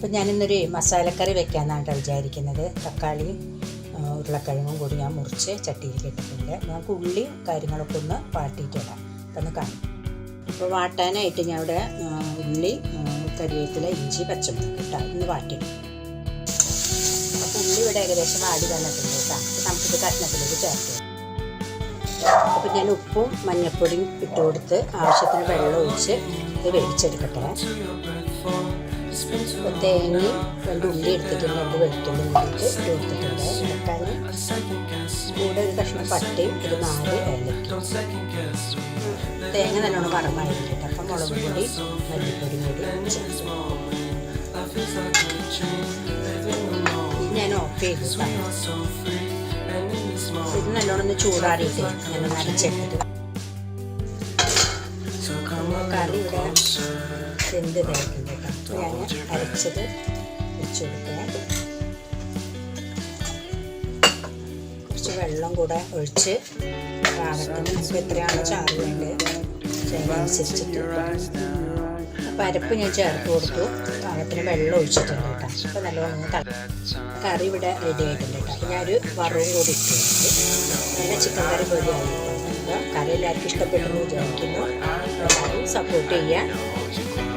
അപ്പോൾ ഞാനിന്നൊരു മസാലക്കറി വെക്കാമെന്നാണ് വിചാരിക്കുന്നത്. തക്കാളിയും ഉരുളക്കിഴങ്ങും കൂടി ഞാൻ മുറിച്ച് ചട്ടിയിൽ ഇട്ടിട്ടുണ്ട്. നമുക്ക് ഉള്ളിയും കാര്യങ്ങളൊക്കെ ഒന്ന് വാട്ടിയിട്ടിടാം. അപ്പം ഒന്ന് കാണാം. അപ്പോൾ വാട്ടാനായിട്ട് ഞാൻ ഇവിടെ ഉള്ളി, കരിവേപ്പില, ഇഞ്ചി, പച്ചമുളക് ഇട്ടാൽ ഒന്ന് വാട്ടിയിടും. അപ്പോൾ ഉള്ളി ഇവിടെ ഏകദേശം വാടി വന്നിട്ടുണ്ട് കേട്ടോ. അപ്പോൾ നമുക്കിത് കഷ്ണത്തിലേക്ക് ചേർത്ത്. അപ്പോൾ ഞാൻ ഉപ്പും മഞ്ഞൾപ്പൊടിയും ഇട്ട് കൊടുത്ത് ആവശ്യത്തിന് വെള്ളം ഒഴിച്ച് ഇത് വേവിച്ചെടുക്കട്ടെ. അപ്പോൾ തേങ്ങയും 2 ഉള്ളി എടുത്തിട്ടുണ്ട്, 2 വെളുത്തുള്ളി കൂടിയിട്ട് ഇട്ട് കൊടുത്തിട്ടുണ്ട്. ഇറക്കാൻ കൂടെ ഒരു കഷ്ണം പട്ടയും ഒരു 4 ഏലക്കും. തേങ്ങ നല്ലോണം വറവായിരിക്കട്ടെ. അപ്പം മുളക് പൊടി മല്ലിപ്പൊടിയും കൂടി ചേർത്ത് ഞാൻ ഓഫ് ചെയ്തു. ഇത് നല്ലോണം ഒന്ന് ചൂടാറിയിട്ട് ഞാൻ നരച്ചെടുത്തിട്ട് കറി ഇവിടെ വെന്ത് തേക്കുന്നുണ്ട് കേട്ടോ. ഞാൻ അരച്ചത് വെച്ച് കൊടുക്കുക. കുറച്ച് വെള്ളം കൂടെ ഒഴിച്ച് പാകത്തിന് നമുക്ക് എത്രയാണോ ചാറ് വേണ്ടത് അതിനനുസരിച്ചിട്ട് അപ്പോൾ അരപ്പ് ഞാൻ ചേർത്ത് കൊടുത്തു. പാകത്തിന് വെള്ളം ഒഴിച്ചിട്ടുണ്ട് കേട്ടോ. അപ്പോൾ നല്ലോണം കറി ഇവിടെ റെഡി ആയിട്ടുണ്ട് കേട്ടോ. ഞാനൊരു വറവും കൂടി ഇട്ടിട്ടുണ്ട്. നല്ല ചിക്കൻ കറി പോലെയായി. അപ്പോൾ കറി എല്ലാവർക്കും ഇഷ്ടപ്പെട്ടെന്ന് വിചാരിക്കുന്നു. എല്ലാവരും സപ്പോർട്ട് ചെയ്യുക.